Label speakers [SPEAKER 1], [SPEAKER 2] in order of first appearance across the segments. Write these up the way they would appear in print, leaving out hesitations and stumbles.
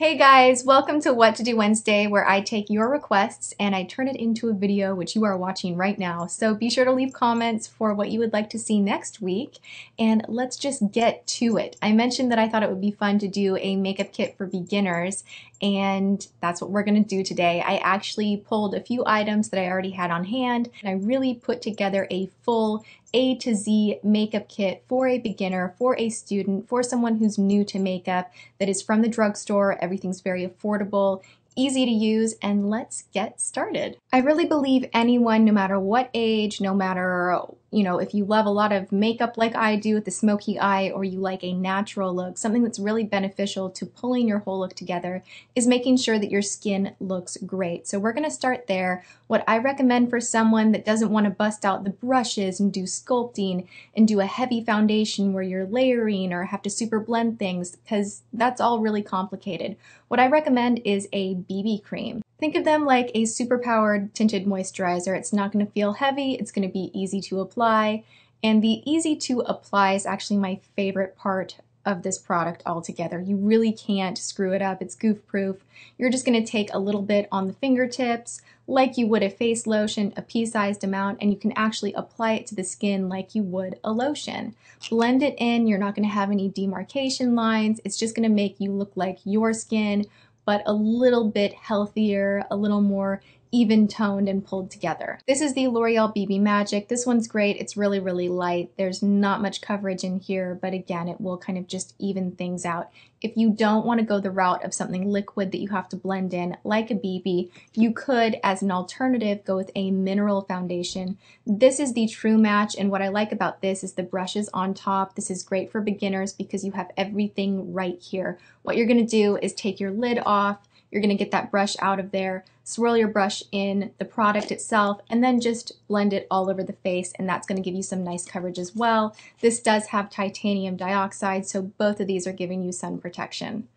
[SPEAKER 1] Hey guys, welcome to What to Do Wednesday, where I take your requests and I turn it into a video which you are watching right now. So be sure to leave comments for what you would like to see next week, and let's just get to it. I mentioned that I thought it would be fun to do a makeup kit for beginners, and that's what we're going to do today. I actually pulled a few items that I already had on hand, and I really put together a full A to Z makeup kit for a beginner, for a student, for someone who's new to makeup, that is from the drugstore. Everything's very affordable, easy to use, and let's get started. I really believe anyone, no matter what age, no matter, if you love a lot of makeup like I do with the smoky eye, or you like a natural look, something that's really beneficial to pulling your whole look together is making sure that your skin looks great. So we're gonna start there. What I recommend for someone that doesn't want to bust out the brushes and do sculpting and do a heavy foundation where you're layering or have to super blend things, because that's all really complicated. What I recommend is a BB cream. Think of them like a super-powered tinted moisturizer. It's not going to feel heavy, it's going to be easy to apply, and the easy to apply is actually my favorite part of this product altogether. You really can't screw it up. It's goof-proof. You're just going to take a little bit on the fingertips like you would a face lotion, a pea-sized amount, and you can actually apply it to the skin like you would a lotion. Blend it in. You're not going to have any demarcation lines. It's just going to make you look like your skin, but a little bit healthier, a little more even toned and pulled together. This is the L'Oreal BB Magic. This one's great. It's really, really light. There's not much coverage in here, but again, it will kind of just even things out. If you don't want to go the route of something liquid that you have to blend in, like a BB, you could, as an alternative, go with a mineral foundation. This is the true match, and what I like about this is the brushes on top. This is great for beginners because you have everything right here. What you're going to do is take your lid off, you're going to get that brush out of there, swirl your brush in the product itself, and then just blend it all over the face, and that's going to give you some nice coverage as well. This does have titanium dioxide, so both of these are giving you sun protection.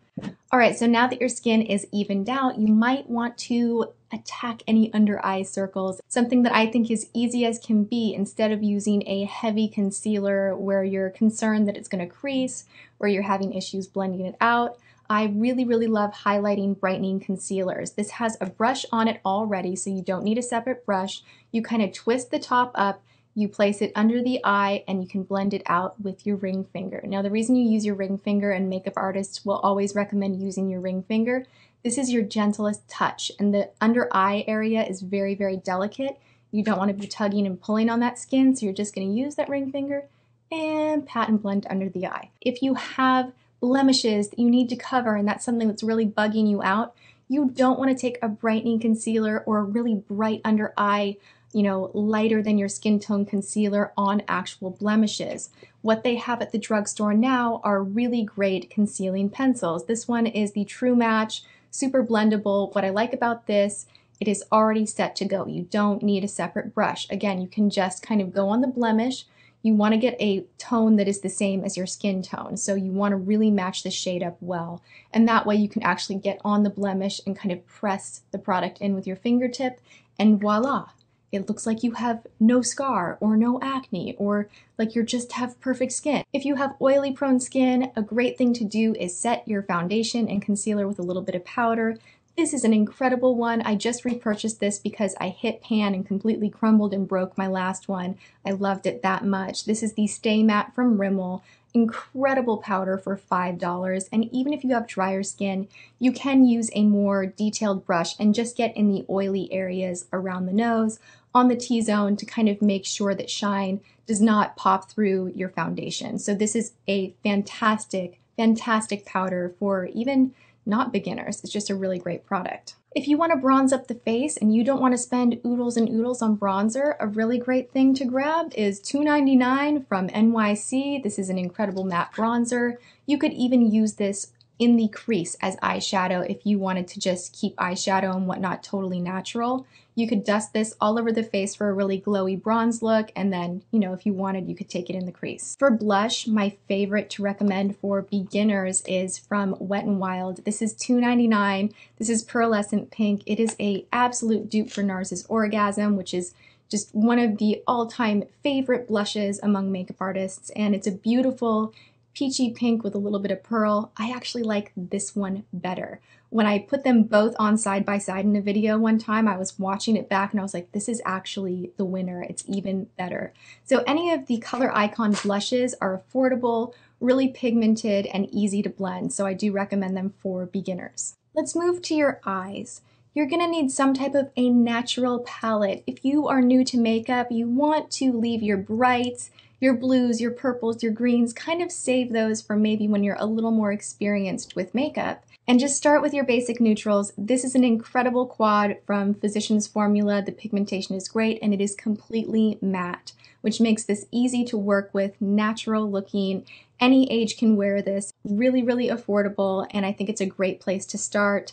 [SPEAKER 1] All right, so now that your skin is evened out, you might want to attack any under eye circles. Something that I think is easy as can be, instead of using a heavy concealer where you're concerned that it's going to crease, or you're having issues blending it out. I really, really love highlighting brightening concealers. This has a brush on it already, so you don't need a separate brush. You kind of twist the top up, you place it under the eye, and you can blend it out with your ring finger. Now, the reason you use your ring finger, and makeup artists will always recommend using your ring finger, this is your gentlest touch, and the under eye area is very, very delicate. You don't want to be tugging and pulling on that skin, so you're just going to use that ring finger and pat and blend under the eye. If you have blemishes that you need to cover and that's something that's really bugging you out, you don't want to take a brightening concealer or a really bright under eye, lighter than your skin tone concealer on actual blemishes. What they have at the drugstore now are really great concealing pencils. This one is the True Match, super blendable. What I like about this, it is already set to go. You don't need a separate brush. Again, you can just kind of go on the blemish. You want to get a tone that is the same as your skin tone, so you want to really match the shade up well, and that way you can actually get on the blemish and kind of press the product in with your fingertip, and voila, it looks like you have no scar or no acne, or like you just have perfect skin. If you have oily prone skin, a great thing to do is set your foundation and concealer with a little bit of powder. This is an incredible one. I just repurchased this because I hit pan and completely crumbled and broke my last one. I loved it that much. This is the Stay Matte from Rimmel. Incredible powder for $5. And even if you have drier skin, you can use a more detailed brush and just get in the oily areas around the nose, on the T-zone, to kind of make sure that shine does not pop through your foundation. So this is a fantastic, fantastic powder for even not beginners. It's just a really great product. If you want to bronze up the face and you don't want to spend oodles and oodles on bronzer, a really great thing to grab is $2.99 from NYC. This is an incredible matte bronzer. You could even use this in the crease as eyeshadow if you wanted to just keep eyeshadow and whatnot totally natural. You could dust this all over the face for a really glowy bronze look, and then, if you wanted, you could take it in the crease. For blush, my favorite to recommend for beginners is from Wet n Wild. This is $2.99. This is Pearlescent Pink. It is a absolute dupe for NARS's Orgasm, which is just one of the all-time favorite blushes among makeup artists, and it's a beautiful peachy pink with a little bit of pearl. I actually like this one better. When I put them both on side by side in a video one time, I was watching it back and I was like, this is actually the winner. It's even better. So any of the Color Icon blushes are affordable, really pigmented, and easy to blend. So I do recommend them for beginners. Let's move to your eyes. You're gonna need some type of a natural palette. If you are new to makeup, you want to leave your brights, your blues, your purples, your greens, kind of save those for maybe when you're a little more experienced with makeup. And just start with your basic neutrals. This is an incredible quad from Physicians Formula. The pigmentation is great and it is completely matte, which makes this easy to work with, natural looking. Any age can wear this, really, really affordable, and I think it's a great place to start.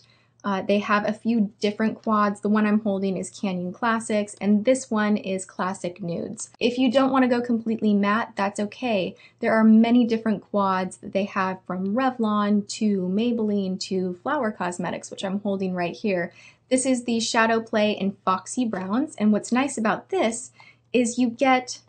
[SPEAKER 1] They have a few different quads. The one I'm holding is Canyon Classics, and this one is Classic Nudes. If you don't want to go completely matte, that's okay. There are many different quads that they have, from Revlon to Maybelline to Flower Cosmetics, which I'm holding right here. This is the Shadow Play in Foxy Browns, and what's nice about this is you get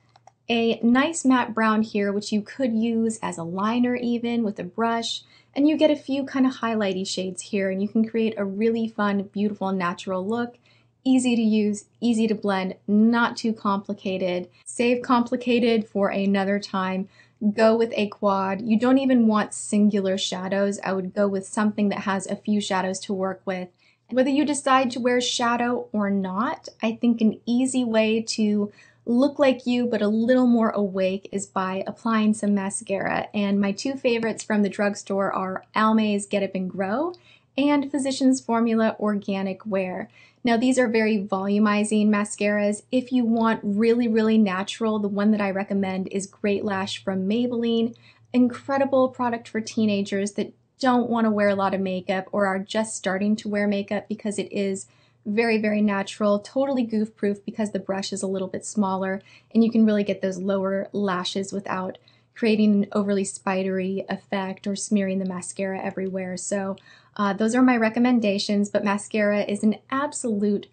[SPEAKER 1] a nice matte brown here, which you could use as a liner even with a brush. And you get a few kind of highlighty shades here, and you can create a really fun, beautiful, natural look. Easy to use, easy to blend, not too complicated. Save complicated for another time. Go with a quad. You don't even want singular shadows. I would go with something that has a few shadows to work with. Whether you decide to wear shadow or not, I think an easy way to look like you but a little more awake is by applying some mascara. And my two favorites from the drugstore are Almay's Get Up and Grow and Physicians Formula Organic Wear. Now these are very volumizing mascaras. If you want really, really natural, the one that I recommend is Great Lash from Maybelline. Incredible product for teenagers that don't want to wear a lot of makeup or are just starting to wear makeup, because it is very, very natural, totally goof proof because the brush is a little bit smaller, and you can really get those lower lashes without creating an overly spidery effect or smearing the mascara everywhere. So those are my recommendations, but mascara is an absolute,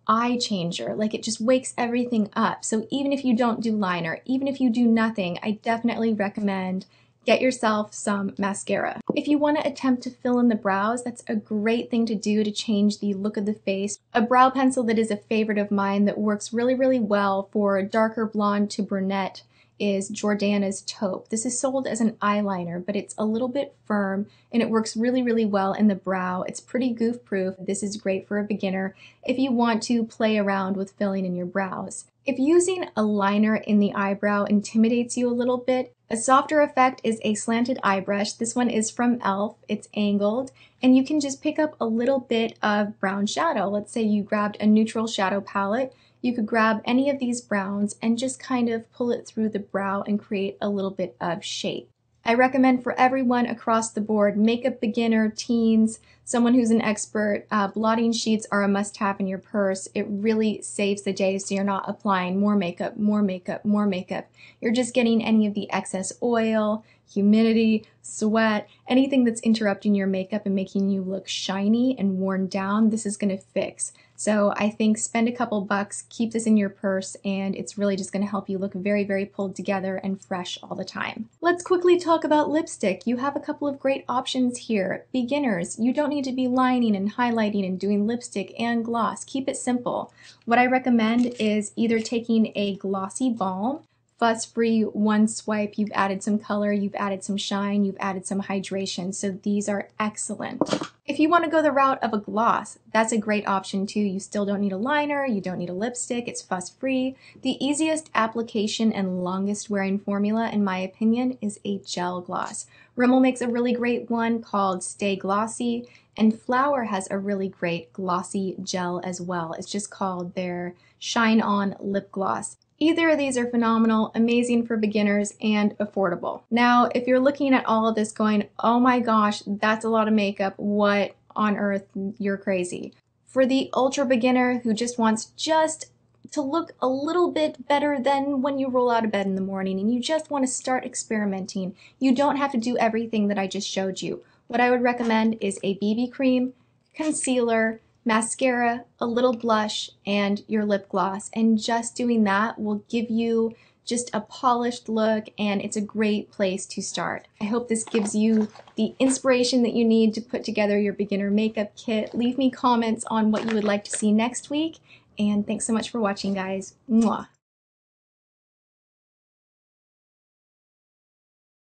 [SPEAKER 1] eye changer. Like, it just wakes everything up. So even if you don't do liner, even if you do nothing, I definitely recommend get yourself some mascara. If you want to attempt to fill in the brows, that's a great thing to do to change the look of the face. A brow pencil that is a favorite of mine that works really, really well for darker blonde to brunette is Jordana's Taupe. This is sold as an eyeliner, but it's a little bit firm and it works really, really well in the brow. It's pretty goof proof. This is great for a beginner if you want to play around with filling in your brows. If using a liner in the eyebrow intimidates you a little bit, a softer effect is a slanted eye brush. This one is from e.l.f. It's angled, and you can just pick up a little bit of brown shadow. Let's say you grabbed a neutral shadow palette. You could grab any of these browns and just kind of pull it through the brow and create a little bit of shape. I recommend for everyone across the board, makeup beginner, teens, someone who's an expert, blotting sheets are a must-have in your purse. It really saves the day, so you're not applying more makeup, more makeup, more makeup. You're just getting any of the excess oil, humidity, sweat, anything that's interrupting your makeup and making you look shiny and worn down. This is going to fix. So I think spend a couple bucks, keep this in your purse, and it's really just going to help you look very, very pulled together and fresh all the time. Let's quickly talk about lipstick. You have a couple of great options here. Beginners, you don't need to be lining and highlighting and doing lipstick and gloss. Keep it simple. What I recommend is either taking a glossy balm, fuss-free, one swipe, you've added some color, you've added some shine, you've added some hydration, so these are excellent. If you want to go the route of a gloss, that's a great option too. You still don't need a liner, you don't need a lipstick, it's fuss-free. The easiest application and longest wearing formula, in my opinion, is a gel gloss. Rimmel makes a really great one called Stay Glossy, and Flower has a really great glossy gel as well. It's just called their Shine On Lip Gloss. Either of these are phenomenal, amazing for beginners, and affordable. Now, if you're looking at all of this going, oh my gosh, that's a lot of makeup, what on earth, you're crazy. For the ultra beginner who just wants to look a little bit better than when you roll out of bed in the morning and you just want to start experimenting, you don't have to do everything that I just showed you. What I would recommend is a BB cream, concealer, mascara, a little blush, and your lip gloss. And just doing that will give you just a polished look, and it's a great place to start. I hope this gives you the inspiration that you need to put together your beginner makeup kit. Leave me comments on what you would like to see next week, and thanks so much for watching, guys. Mwah.